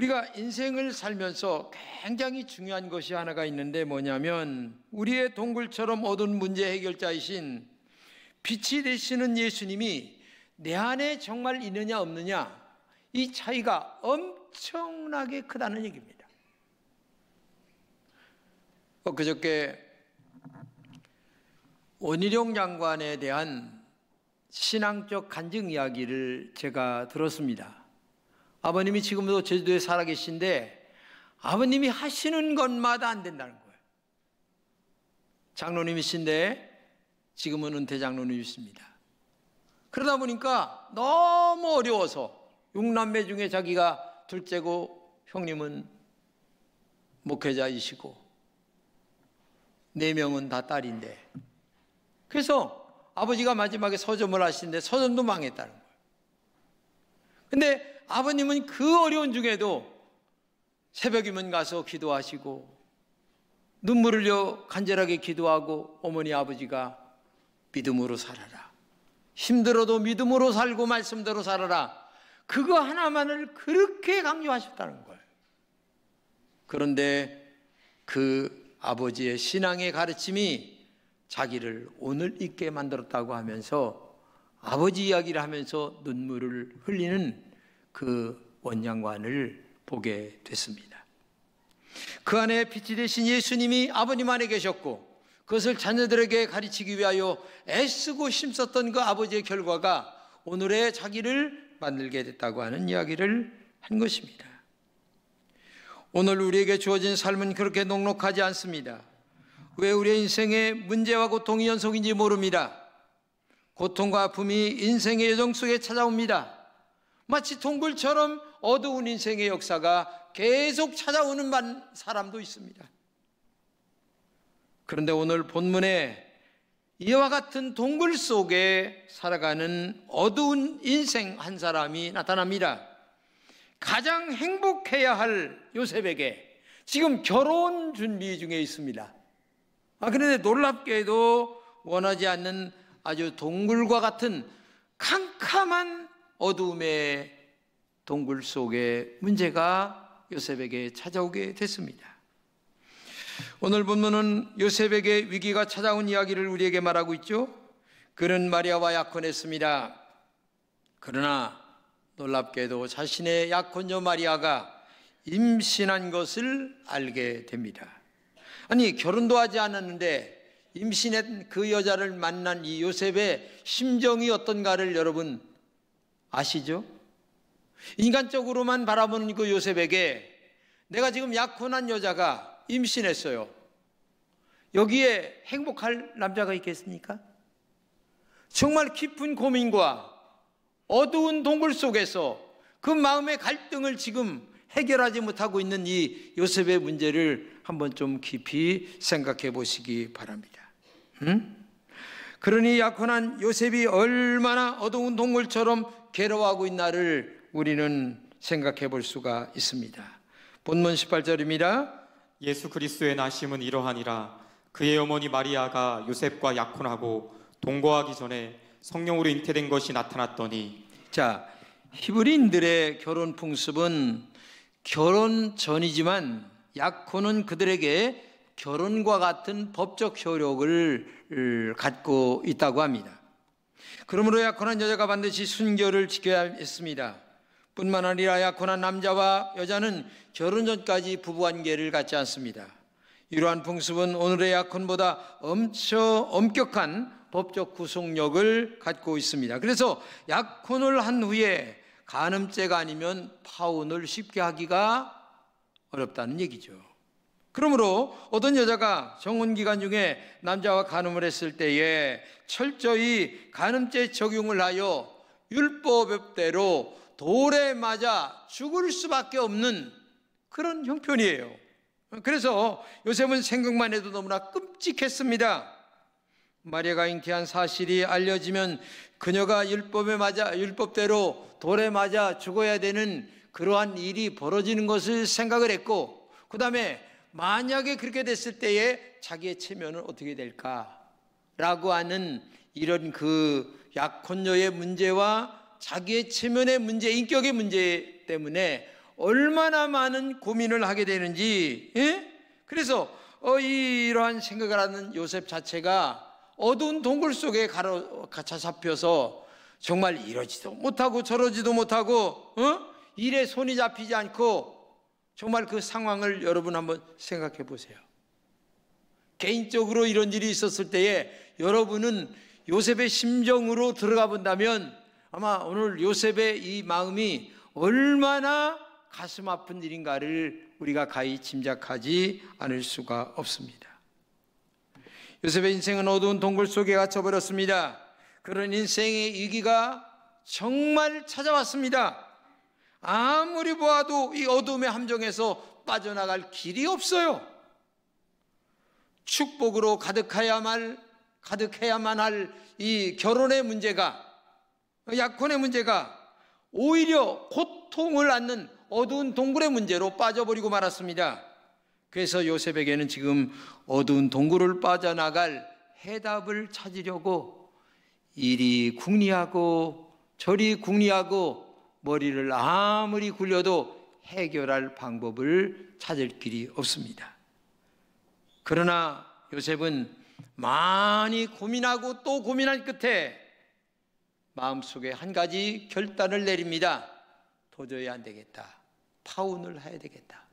우리가 인생을 살면서 굉장히 중요한 것이 하나가 있는데 뭐냐면 우리의 동굴처럼 어두운 문제 해결자이신 빛이 되시는 예수님이 내 안에 정말 있느냐 없느냐, 이 차이가 엄청나게 크다는 얘기입니다. 그저께 원희룡 장관에 대한 신앙적 간증 이야기를 제가 들었습니다. 아버님이 지금도 제주도에 살아계신데 아버님이 하시는 것마다 안 된다는 거예요. 장로님이신데 지금은 은퇴 장로님이십니다. 그러다 보니까 너무 어려워서 6남매 중에 자기가 둘째고 형님은 목회자이시고 4명은 다 딸인데, 그래서 아버지가 마지막에 서점을 하시는데 서점도 망했다는 거예요. 근데 아버님은 그 어려운 중에도 새벽이면 가서 기도하시고 눈물을 흘려 간절하게 기도하고 어머니 아버지가 믿음으로 살아라, 힘들어도 믿음으로 살고 말씀대로 살아라, 그거 하나만을 그렇게 강조하셨다는 거예요. 그런데 그 아버지의 신앙의 가르침이 자기를 오늘 있게 만들었다고 하면서 아버지 이야기를 하면서 눈물을 흘리는 그 원장관을 보게 됐습니다. 그 안에 빛이 되신 예수님이 아버님 안에 계셨고 그것을 자녀들에게 가르치기 위하여 애쓰고 힘썼던 그 아버지의 결과가 오늘의 자기를 만들게 됐다고 하는 이야기를 한 것입니다. 오늘 우리에게 주어진 삶은 그렇게 녹록하지 않습니다. 왜 우리의 인생에 문제와 고통이 연속인지 모릅니다. 고통과 아픔이 인생의 여정 속에 찾아옵니다. 마치 동굴처럼 어두운 인생의 역사가 계속 찾아오는 사람도 있습니다. 그런데 오늘 본문에 이와 같은 동굴 속에 살아가는 어두운 인생 한 사람이 나타납니다. 가장 행복해야 할 요셉에게 지금 결혼 준비 중에 있습니다. 그런데 놀랍게도 원하지 않는 아주 동굴과 같은 캄캄한 어두움의 동굴 속에 문제가 요셉에게 찾아오게 됐습니다. 오늘 본문은 요셉에게 위기가 찾아온 이야기를 우리에게 말하고 있죠. 그는 마리아와 약혼했습니다. 그러나 놀랍게도 자신의 약혼녀 마리아가 임신한 것을 알게 됩니다. 아니, 결혼도 하지 않았는데 임신한 그 여자를 만난 이 요셉의 심정이 어떤가를 여러분 아시죠? 인간적으로만 바라보는 그 요셉에게 내가 지금 약혼한 여자가 임신했어요. 여기에 행복할 남자가 있겠습니까? 정말 깊은 고민과 어두운 동굴 속에서 그 마음의 갈등을 지금 해결하지 못하고 있는 이 요셉의 문제를 한번 좀 깊이 생각해 보시기 바랍니다. 그러니 약혼한 요셉이 얼마나 어두운 동굴처럼 괴로워하고 있나를 우리는 생각해 볼 수가 있습니다. 본문 18절입니다. 예수 그리스도의 나심은 이러하니라. 그의 어머니 마리아가 요셉과 약혼하고 동거하기 전에 성령으로 잉태된 것이 나타났더니. 자, 히브리인들의 결혼 풍습은 결혼 전이지만 약혼은 그들에게 결혼과 같은 법적 효력을 갖고 있다고 합니다. 그러므로 약혼한 여자가 반드시 순결을 지켜야 했습니다. 뿐만 아니라 약혼한 남자와 여자는 결혼 전까지 부부관계를 갖지 않습니다. 이러한 풍습은 오늘의 약혼보다 엄청 엄격한 법적 구속력을 갖고 있습니다. 그래서 약혼을 한 후에 간음죄가 아니면 파혼을 쉽게 하기가 어렵다는 얘기죠. 그러므로 어떤 여자가 정혼기간 중에 남자와 간음을 했을 때에 철저히 간음죄 적용을 하여 율법대로 돌에 맞아 죽을 수밖에 없는 그런 형편이에요. 그래서 요셉은 생각만 해도 너무나 끔찍했습니다. 마리아가 잉태한 사실이 알려지면 그녀가 율법대로 돌에 맞아 죽어야 되는 그러한 일이 벌어지는 것을 생각을 했고, 그 다음에 만약에 그렇게 됐을 때에 자기의 체면은 어떻게 될까라고 하는 이런 그 약혼녀의 문제와 자기의 체면의 문제, 인격의 문제 때문에 얼마나 많은 고민을 하게 되는지. 예? 그래서 이러한 생각을 하는 요셉 자체가 어두운 동굴 속에 갇혀 잡혀서 정말 이러지도 못하고 저러지도 못하고 일에 손이 잡히지 않고, 정말 그 상황을 여러분 한번 생각해 보세요. 개인적으로 이런 일이 있었을 때에 여러분은 요셉의 심정으로 들어가 본다면 아마 오늘 요셉의 이 마음이 얼마나 가슴 아픈 일인가를 우리가 가히 짐작하지 않을 수가 없습니다. 요셉의 인생은 어두운 동굴 속에 갇혀버렸습니다. 그런 인생의 위기가 정말 찾아왔습니다. 아무리 보아도 이 어둠의 함정에서 빠져나갈 길이 없어요. 축복으로 가득해야만 할 이 결혼의 문제가, 약혼의 문제가 오히려 고통을 낳는 어두운 동굴의 문제로 빠져버리고 말았습니다. 그래서 요셉에게는 지금 어두운 동굴을 빠져나갈 해답을 찾으려고 이리 궁리하고 저리 궁리하고 머리를 아무리 굴려도 해결할 방법을 찾을 길이 없습니다. 그러나 요셉은 많이 고민하고 또 고민한 끝에 마음속에 한 가지 결단을 내립니다. 도저히 안 되겠다. 파혼을 해야 되겠다.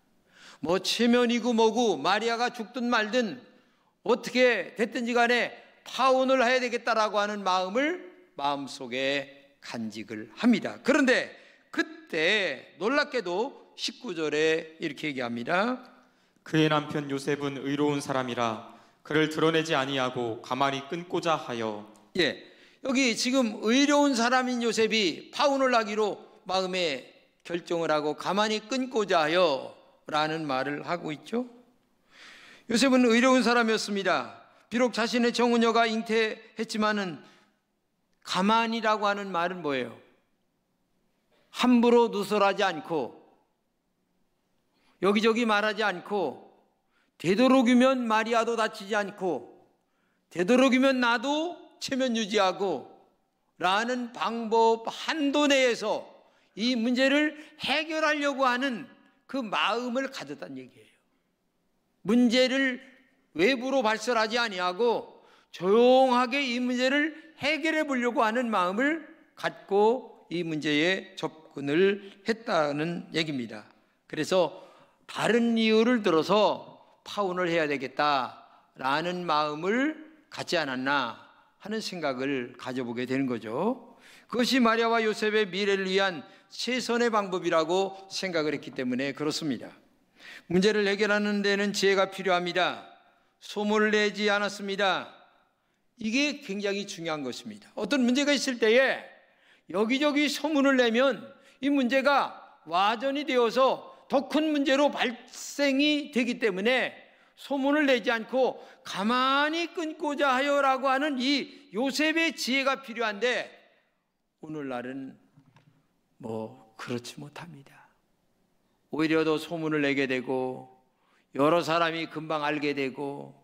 뭐 체면이고 뭐고 마리아가 죽든 말든 어떻게 됐든지 간에 파혼을 해야 되겠다라고 하는 마음을 마음속에 간직을 합니다. 그런데 그때 놀랍게도 19절에 이렇게 얘기합니다. 그의 남편 요셉은 의로운 사람이라 그를 드러내지 아니하고 가만히 끊고자 하여. 여기 지금 의로운 사람인 요셉이 파혼을 하기로 마음에 결정을 하고 가만히 끊고자 하여 라는 말을 하고 있죠. 요셉은 의로운 사람이었습니다. 비록 자신의 정은녀가 잉태했지만은 가만히라고 하는 말은 뭐예요? 함부로 누설하지 않고 여기저기 말하지 않고 되도록이면 마리아도 다치지 않고 되도록이면 나도 체면 유지하고 라는 방법 한도 내에서 이 문제를 해결하려고 하는 그 마음을 가졌다는 얘기예요. 문제를 외부로 발설하지 아니하고 조용하게 이 문제를 해결해 보려고 하는 마음을 갖고 이 문제에 접근을 했다는 얘기입니다. 그래서 다른 이유를 들어서 파혼을 해야 되겠다라는 마음을 갖지 않았나 하는 생각을 가져보게 되는 거죠. 그것이 마리아와 요셉의 미래를 위한 최선의 방법이라고 생각을 했기 때문에 그렇습니다. 문제를 해결하는 데는 지혜가 필요합니다. 소문을 내지 않았습니다. 이게 굉장히 중요한 것입니다. 어떤 문제가 있을 때에 여기저기 소문을 내면 이 문제가 와전이 되어서 더 큰 문제로 발생이 되기 때문에 소문을 내지 않고 가만히 끊고자 하여라고 하는 이 요셉의 지혜가 필요한데 오늘날은 그렇지 못합니다. 오히려 더 소문을 내게 되고 여러 사람이 금방 알게 되고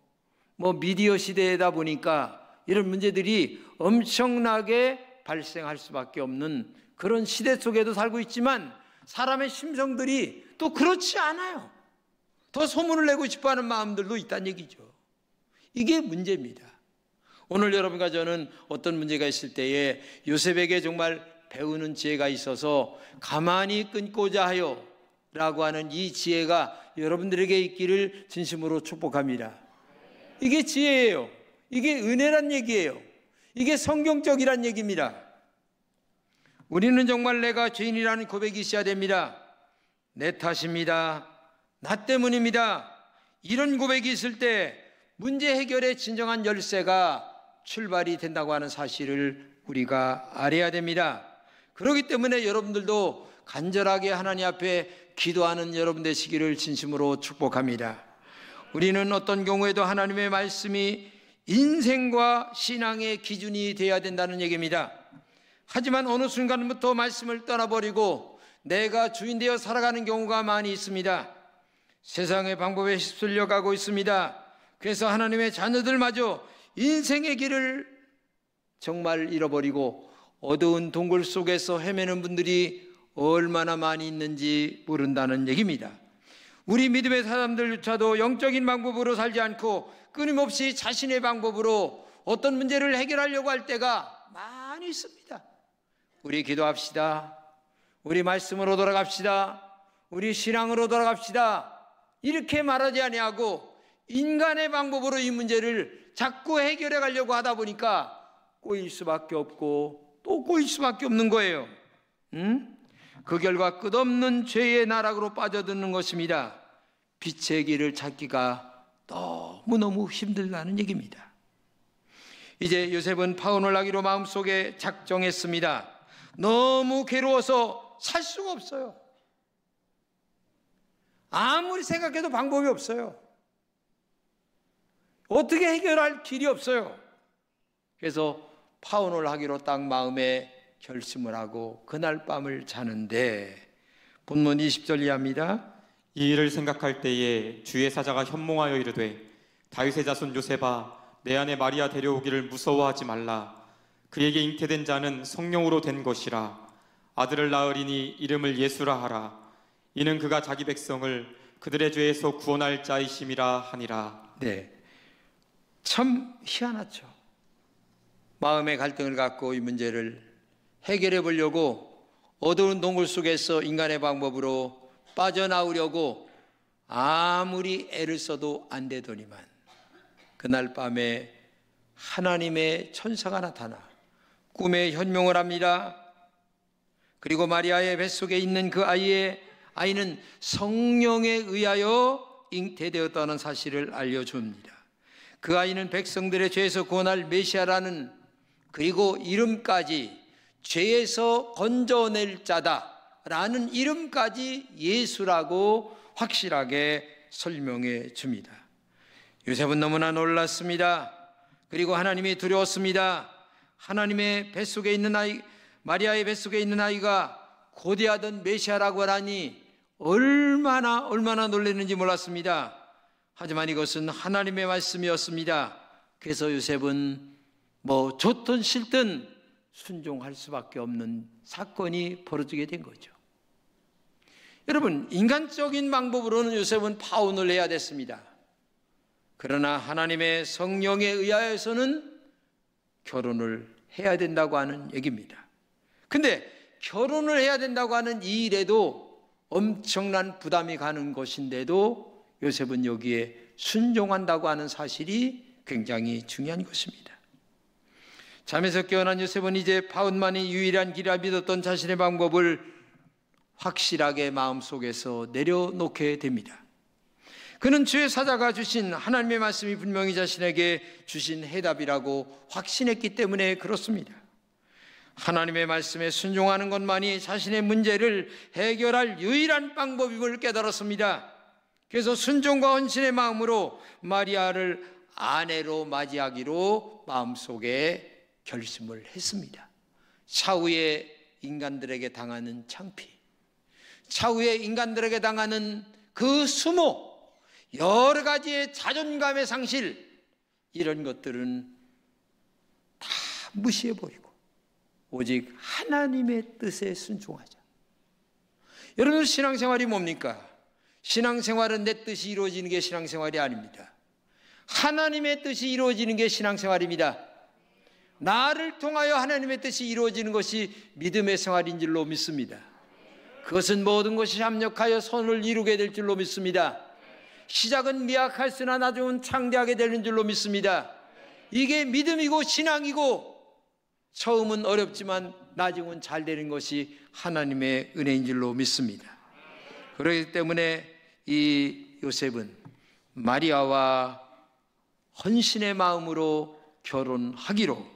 미디어 시대이다 보니까 이런 문제들이 엄청나게 발생할 수밖에 없는 그런 시대 속에도 살고 있지만 사람의 심성들이 또 그렇지 않아요. 더 소문을 내고 싶어하는 마음들도 있다는 얘기죠. 이게 문제입니다. 오늘 여러분과 저는 어떤 문제가 있을 때에 요셉에게 정말 배우는 지혜가 있어서 가만히 끊고자 하여 라고 하는 이 지혜가 여러분들에게 있기를 진심으로 축복합니다. 이게 지혜예요. 이게 은혜란 얘기예요. 이게 성경적이란 얘기입니다. 우리는 정말 내가 죄인이라는 고백이 있어야 됩니다. 내 탓입니다. 나 때문입니다. 이런 고백이 있을 때 문제 해결의 진정한 열쇠가 출발이 된다고 하는 사실을 우리가 알아야 됩니다. 그렇기 때문에 여러분들도 간절하게 하나님 앞에 기도하는 여러분 되시기를 진심으로 축복합니다. 우리는 어떤 경우에도 하나님의 말씀이 인생과 신앙의 기준이 되어야 된다는 얘기입니다. 하지만 어느 순간부터 말씀을 떠나버리고 내가 주인 되어 살아가는 경우가 많이 있습니다. 세상의 방법에 휩쓸려 가고 있습니다. 그래서 하나님의 자녀들마저 인생의 길을 정말 잃어버리고 어두운 동굴 속에서 헤매는 분들이 얼마나 많이 있는지 모른다는 얘기입니다. 우리 믿음의 사람들조차도 영적인 방법으로 살지 않고 끊임없이 자신의 방법으로 어떤 문제를 해결하려고 할 때가 많이 있습니다. 우리 기도합시다. 우리 말씀으로 돌아갑시다. 우리 신앙으로 돌아갑시다. 이렇게 말하지 아니하고 인간의 방법으로 이 문제를 자꾸 해결해 가려고 하다 보니까 꼬일 수밖에 없고 또 꼬일 수밖에 없는 거예요. 그 결과 끝없는 죄의 나락으로 빠져드는 것입니다. 빛의 길을 찾기가 너무너무 힘들다는 얘기입니다. 이제 요셉은 파혼을 하기로 마음속에 작정했습니다. 너무 괴로워서 살 수가 없어요. 아무리 생각해도 방법이 없어요. 어떻게 해결할 길이 없어요. 그래서 파혼을 하기로 딱 마음에 결심을 하고 그날 밤을 자는데 본문 20절 이하입니다. 이 일을 생각할 때에 주의 사자가 현몽하여 이르되 다윗의 자손 요셉아 내 아내 마리아 데려오기를 무서워하지 말라. 그에게 잉태된 자는 성령으로 된 것이라. 아들을 낳으리니 이름을 예수라 하라. 이는 그가 자기 백성을 그들의 죄에서 구원할 자이심이라 하니라. 네, 참 희한하죠. 마음의 갈등을 갖고 이 문제를 해결해 보려고 어두운 동굴 속에서 인간의 방법으로 빠져나오려고 아무리 애를 써도 안 되더니만 그날 밤에 하나님의 천사가 나타나 꿈에 현몽을 합니다. 그리고 마리아의 뱃속에 있는 그 아이는 성령에 의하여 잉태되었다는 사실을 알려줍니다. 그 아이는 백성들의 죄에서 구원할 메시아라는, 그리고 이름까지 죄에서 건져낼 자다라는 이름까지 예수라고 확실하게 설명해 줍니다. 요셉은 너무나 놀랐습니다. 그리고 하나님이 두려웠습니다. 하나님의 뱃속에 있는 아이, 마리아의 뱃속에 있는 아이가 고대하던 메시아라고 하니 얼마나 놀랐는지 몰랐습니다. 하지만 이것은 하나님의 말씀이었습니다. 그래서 요셉은 좋든 싫든 순종할 수밖에 없는 사건이 벌어지게 된 거죠. 여러분, 인간적인 방법으로는 요셉은 파혼을 해야 됐습니다. 그러나 하나님의 성령에 의하여서는 결혼을 해야 된다고 하는 얘기입니다. 근데 결혼을 해야 된다고 하는 이 일에도 엄청난 부담이 가는 것인데도 요셉은 여기에 순종한다고 하는 사실이 굉장히 중요한 것입니다. 잠에서 깨어난 요셉은 이제 파혼만이 유일한 길이라 믿었던 자신의 방법을 확실하게 마음속에서 내려놓게 됩니다. 그는 주의 사자가 주신 하나님의 말씀이 분명히 자신에게 주신 해답이라고 확신했기 때문에 그렇습니다. 하나님의 말씀에 순종하는 것만이 자신의 문제를 해결할 유일한 방법임을 깨달았습니다. 그래서 순종과 헌신의 마음으로 마리아를 아내로 맞이하기로 마음속에 결심을 했습니다. 차후에 인간들에게 당하는 창피, 차후에 인간들에게 당하는 그 수모, 여러 가지의 자존감의 상실, 이런 것들은 다 무시해버리고 오직 하나님의 뜻에 순종하자. 여러분, 신앙생활이 뭡니까? 신앙생활은 내 뜻이 이루어지는 게 신앙생활이 아닙니다. 하나님의 뜻이 이루어지는 게 신앙생활입니다. 나를 통하여 하나님의 뜻이 이루어지는 것이 믿음의 생활인 줄로 믿습니다. 그것은 모든 것이 합력하여 선을 이루게 될 줄로 믿습니다. 시작은 미약할으나 나중은 창대하게 되는 줄로 믿습니다. 이게 믿음이고 신앙이고, 처음은 어렵지만 나중은 잘 되는 것이 하나님의 은혜인 줄로 믿습니다. 그렇기 때문에 이 요셉은 마리아와 헌신의 마음으로 결혼하기로,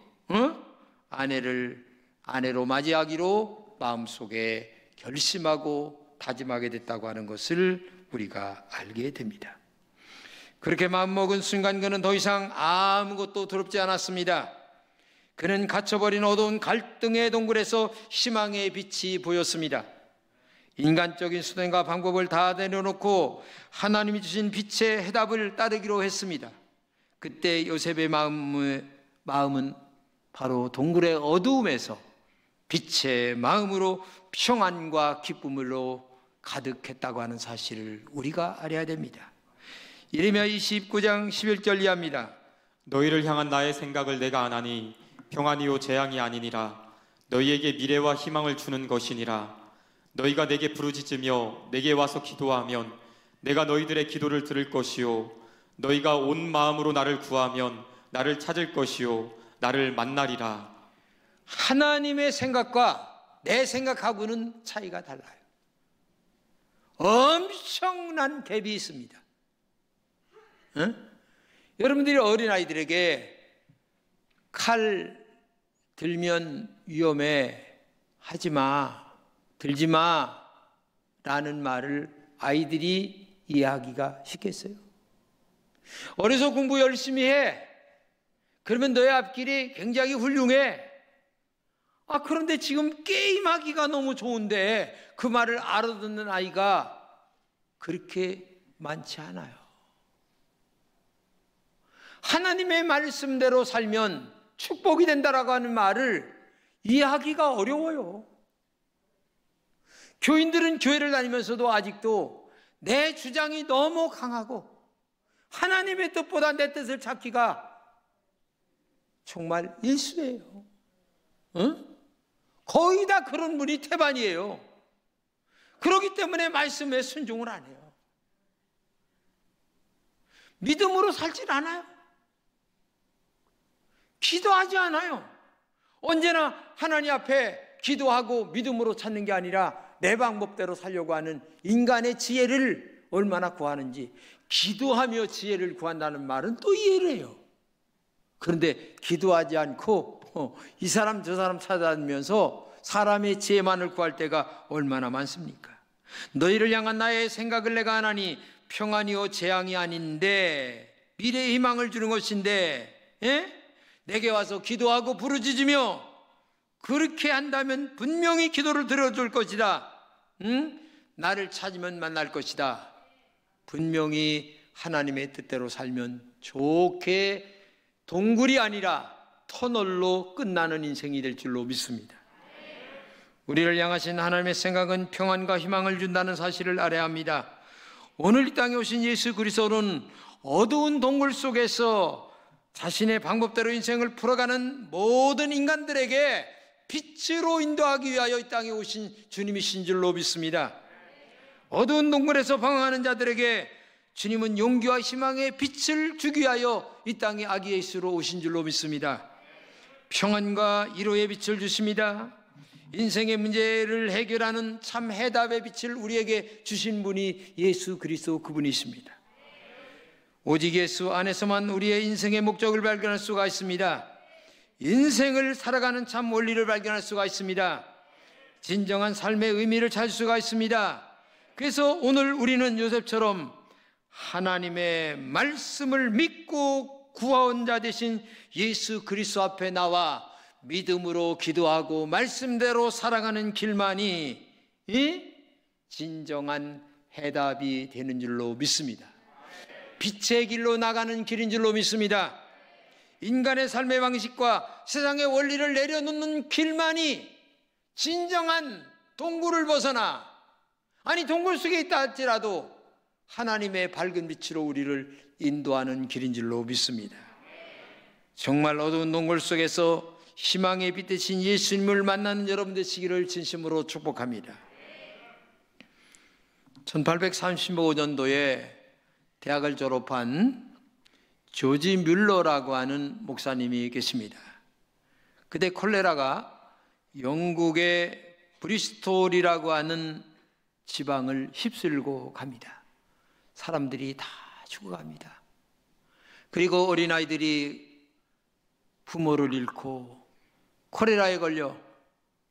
아내로 맞이하기로 마음속에 결심하고 다짐하게 됐다고 하는 것을 우리가 알게 됩니다. 그렇게 마음먹은 순간 그는 더 이상 아무것도 두렵지 않았습니다. 그는 갇혀버린 어두운 갈등의 동굴에서 희망의 빛이 보였습니다. 인간적인 수단과 방법을 다 내려놓고 하나님이 주신 빛의 해답을 따르기로 했습니다. 그때 요셉의 마음은 바로 동굴의 어두움에서 빛의 마음으로 평안과 기쁨으로 가득했다고 하는 사실을 우리가 알아야 됩니다. 예레미야 29장 11절 이하입니다. 너희를 향한 나의 생각을 내가 아나니 평안이요 재앙이 아니니라. 너희에게 미래와 희망을 주는 것이니라. 너희가 내게 부르짖으며 내게 와서 기도하면 내가 너희들의 기도를 들을 것이요 너희가 온 마음으로 나를 구하면 나를 찾을 것이요 나를 만나리라. 하나님의 생각과 내 생각하고는 차이가 달라요. 엄청난 갭이 있습니다. 여러분들이 어린아이들에게 칼 들면 위험해, 하지마, 들지마 라는 말을 아이들이 이해하기가 쉽겠어요? 어려서 공부 열심히 해, 그러면 너의 앞길이 굉장히 훌륭해. 그런데 지금 게임하기가 너무 좋은데 그 말을 알아듣는 아이가 그렇게 많지 않아요. 하나님의 말씀대로 살면 축복이 된다라고 하는 말을 이해하기가 어려워요. 교인들은 교회를 다니면서도 아직도 내 주장이 너무 강하고 하나님의 뜻보다 내 뜻을 찾기가 정말 일수예요. 거의 다 그런 분이 태반이에요. 그렇기 때문에 말씀에 순종을 안 해요. 믿음으로 살질 않아요. 기도하지 않아요. 언제나 하나님 앞에 기도하고 믿음으로 찾는 게 아니라 내 방법대로 살려고 하는 인간의 지혜를 얼마나 구하는지. 기도하며 지혜를 구한다는 말은 또 이해를 해요. 그런데 기도하지 않고 이 사람 저 사람 찾아다니면서 사람의 지혜만을 구할 때가 얼마나 많습니까? 너희를 향한 나의 생각을 내가 아나니 평안이요 재앙이 아닌데 미래의 희망을 주는 것인데, 내게 와서 기도하고 부르짖으며 그렇게 한다면 분명히 기도를 들어줄 것이다. 나를 찾으면 만날 것이다. 분명히 하나님의 뜻대로 살면 좋게 동굴이 아니라 터널로 끝나는 인생이 될 줄로 믿습니다. 우리를 향하신 하나님의 생각은 평안과 희망을 준다는 사실을 알아야 합니다. 오늘 이 땅에 오신 예수 그리스도는 어두운 동굴 속에서 자신의 방법대로 인생을 풀어가는 모든 인간들에게 빛으로 인도하기 위하여 이 땅에 오신 주님이신 줄로 믿습니다. 어두운 동굴에서 방황하는 자들에게 주님은 용기와 희망의 빛을 주기 위하여 이 땅에 아기 예수로 오신 줄로 믿습니다. 평안과 위로의 빛을 주십니다. 인생의 문제를 해결하는 참 해답의 빛을 우리에게 주신 분이 예수 그리스도 그분이십니다. 오직 예수 안에서만 우리의 인생의 목적을 발견할 수가 있습니다. 인생을 살아가는 참 원리를 발견할 수가 있습니다. 진정한 삶의 의미를 찾을 수가 있습니다. 그래서 오늘 우리는 요셉처럼 하나님의 말씀을 믿고 구원 자 되신 예수 그리스도 앞에 나와 믿음으로 기도하고 말씀대로 살아가는 길만이 진정한 해답이 되는 줄로 믿습니다. 빛의 길로 나가는 길인 줄로 믿습니다. 인간의 삶의 방식과 세상의 원리를 내려놓는 길만이 진정한 동굴을 벗어나, 아니 동굴 속에 있다 할지라도 하나님의 밝은 빛으로 우리를 인도하는 길인 줄로 믿습니다. 정말 어두운 동굴 속에서 희망의 빛 대신 예수님을 만나는 여러분 되시기를 진심으로 축복합니다. 1835년도에 대학을 졸업한 조지 뮬러라고 하는 목사님이 계십니다. 그때 콜레라가 영국의 브리스톨이라고 하는 지방을 휩쓸고 갑니다. 사람들이 다 죽어갑니다. 그리고 어린아이들이 부모를 잃고 콜레라에 걸려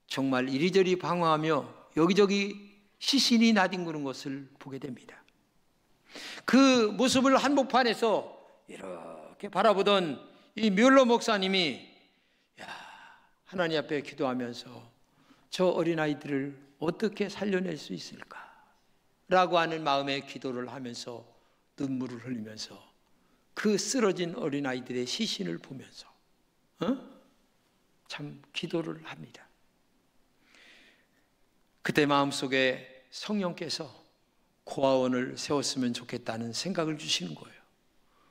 정말 이리저리 방황하며 여기저기 시신이 나뒹구는 것을 보게 됩니다. 그 모습을 한복판에서 이렇게 바라보던 이 뮬러 목사님이 하나님 앞에 기도하면서 저 어린아이들을 어떻게 살려낼 수 있을까? 라고 하는 마음의 기도를 하면서 눈물을 흘리면서 그 쓰러진 어린아이들의 시신을 보면서 참 기도를 합니다. 그때 마음속에 성령께서 고아원을 세웠으면 좋겠다는 생각을 주시는 거예요.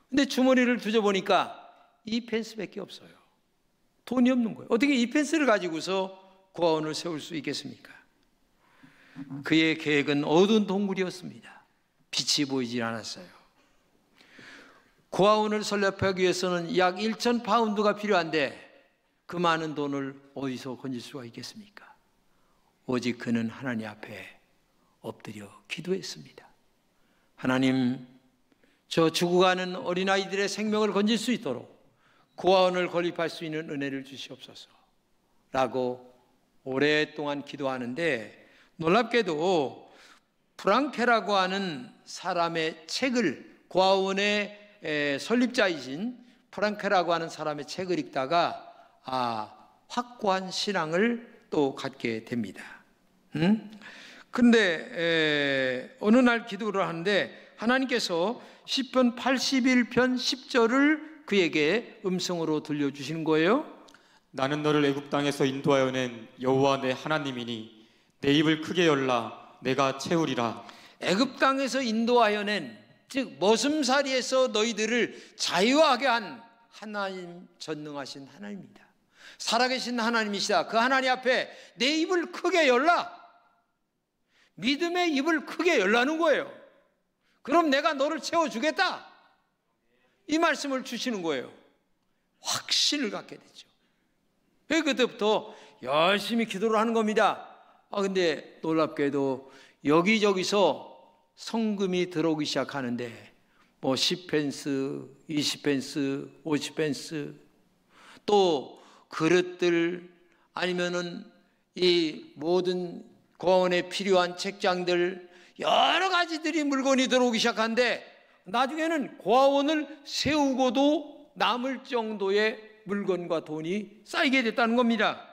근데 주머니를 뒤져보니까 이 펜스밖에 없어요. 돈이 없는 거예요. 어떻게 이 펜스를 가지고서 고아원을 세울 수 있겠습니까? 그의 계획은 어두운 동굴이었습니다. 빛이 보이질 않았어요. 고아원을 설립하기 위해서는 약 1,000파운드가 필요한데 그 많은 돈을 어디서 건질 수가 있겠습니까? 오직 그는 하나님 앞에 엎드려 기도했습니다. 하나님, 저 죽어가는 어린아이들의 생명을 건질 수 있도록 고아원을 건립할 수 있는 은혜를 주시옵소서 라고 오랫동안 기도하는데, 놀랍게도 프랑케라고 하는 사람의 책을, 고아원의 설립자이신 프랑케라고 하는 사람의 책을 읽다가 확고한 신앙을 또 갖게 됩니다. 그런데 어느 날 기도를 하는데 하나님께서 시편 81편 10절을 그에게 음성으로 들려주시는 거예요. 나는 너를 애굽 땅에서 인도하여 낸 여호와 내 하나님이니 내 입을 크게 열라 내가 채우리라. 애굽 땅에서 인도하여 낸, 즉 머슴살이에서 너희들을 자유하게 한 하나님, 전능하신 하나님입니다. 살아계신 하나님이시다. 그 하나님 앞에 내 입을 크게 열라. 믿음의 입을 크게 열라는 거예요. 그럼 내가 너를 채워주겠다. 이 말씀을 주시는 거예요. 확신을 갖게 되죠. 그때부터 열심히 기도를 하는 겁니다. 근데 놀랍게도 여기저기서 성금이 들어오기 시작하는데 10펜스, 20펜스, 50펜스, 또 그릇들, 아니면은 이 모든 고아원에 필요한 책장들, 여러 가지들이 물건이 들어오기 시작하는데 나중에는 고아원을 세우고도 남을 정도의 물건과 돈이 쌓이게 됐다는 겁니다.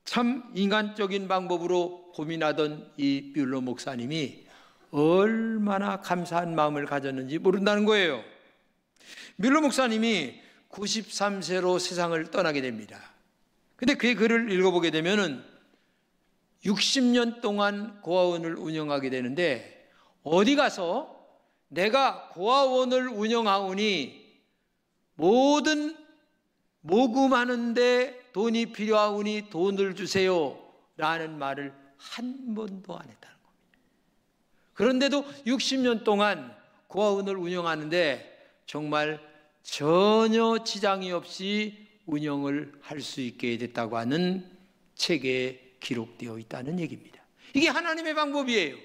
참 인간적인 방법으로 고민하던 이 뮬러 목사님이 얼마나 감사한 마음을 가졌는지 모른다는 거예요. 뮬러 목사님이 93세로 세상을 떠나게 됩니다. 근데 그의 글을 읽어보게 되면은 60년 동안 고아원을 운영하게 되는데, 어디 가서 내가 고아원을 운영하오니 모든 모금하는데 돈이 필요하오니 돈을 주세요 라는 말을 한 번도 안 했다는 겁니다. 그런데도 60년 동안 고아원을 운영하는데 정말 전혀 지장이 없이 운영을 할 수 있게 됐다고 하는 책에 기록되어 있다는 얘기입니다. 이게 하나님의 방법이에요.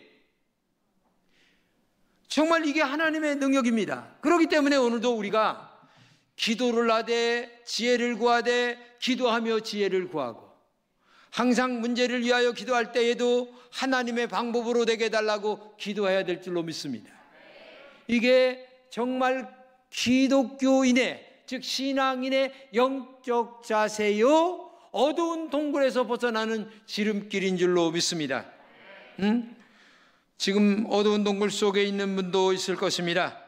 정말 이게 하나님의 능력입니다. 그렇기 때문에 오늘도 우리가 기도를 하되 지혜를 구하되 기도하며 지혜를 구하고, 항상 문제를 위하여 기도할 때에도 하나님의 방법으로 되게 해달라고 기도해야 될 줄로 믿습니다. 이게 정말 기독교인의, 즉 신앙인의 영적 자세요, 어두운 동굴에서 벗어나는 지름길인 줄로 믿습니다. 지금 어두운 동굴 속에 있는 분도 있을 것입니다.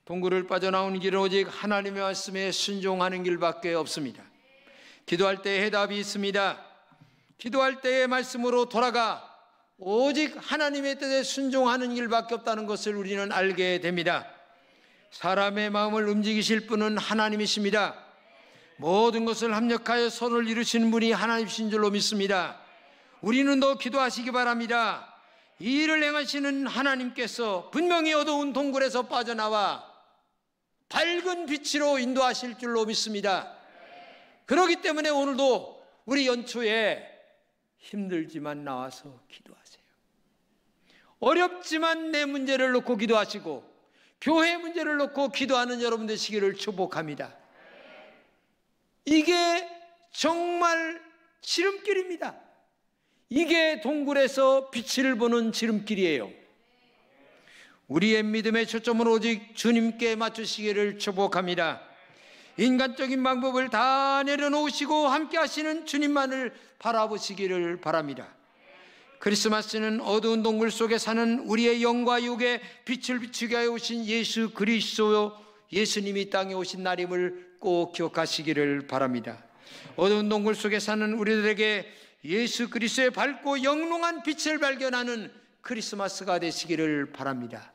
동굴을 빠져나오는 길은 오직 하나님의 말씀에 순종하는 길밖에 없습니다. 기도할 때 해답이 있습니다. 기도할 때의 말씀으로 돌아가 오직 하나님의 뜻에 순종하는 길밖에 없다는 것을 우리는 알게 됩니다. 사람의 마음을 움직이실 분은 하나님이십니다. 모든 것을 합력하여 선을 이루시는 분이 하나님이신 줄로 믿습니다. 우리는 더 기도하시기 바랍니다. 이 일을 행하시는 하나님께서 분명히 어두운 동굴에서 빠져나와 밝은 빛으로 인도하실 줄로 믿습니다. 그렇기 때문에 오늘도 우리 연초에 힘들지만 나와서 기도하세요. 어렵지만 내 문제를 놓고 기도하시고 교회 문제를 놓고 기도하는 여러분 되시기를 축복합니다. 이게 정말 지름길입니다. 이게 동굴에서 빛을 보는 지름길이에요. 우리의 믿음의 초점은 오직 주님께 맞추시기를 축복합니다. 인간적인 방법을 다 내려놓으시고 함께 하시는 주님만을 바라보시기를 바랍니다. 크리스마스는 어두운 동굴 속에 사는 우리의 영과 육에 빛을 비추게 하여 오신 예수 그리스도, 예수님이 땅에 오신 날임을 꼭 기억하시기를 바랍니다. 어두운 동굴 속에 사는 우리들에게 예수 그리스도의 밝고 영롱한 빛을 발견하는 크리스마스가 되시기를 바랍니다.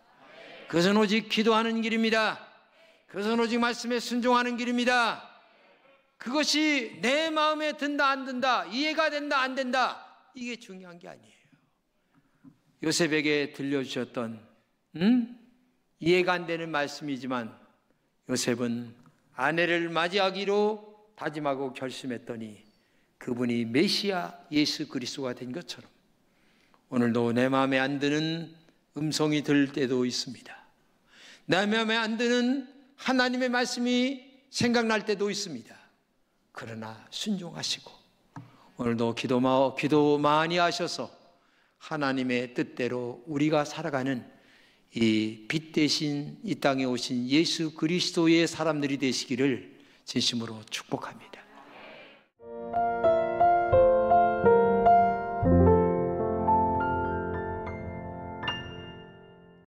그것은 오직 기도하는 길입니다. 그것은 오직 말씀에 순종하는 길입니다. 그것이 내 마음에 든다 안 든다, 이해가 된다 안 된다, 이게 중요한 게 아니에요. 요셉에게 들려주셨던 이해가 안 되는 말씀이지만 요셉은 아내를 맞이하기로 다짐하고 결심했더니 그분이 메시아 예수 그리스도가 된 것처럼 오늘도 내 마음에 안 드는 음성이 들 때도 있습니다. 내 마음에 안 드는 하나님의 말씀이 생각날 때도 있습니다. 그러나 순종하시고 오늘도 기도 많이 하셔서 하나님의 뜻대로 우리가 살아가는 이 빛 대신 이 땅에 오신 예수 그리스도의 사람들이 되시기를 진심으로 축복합니다.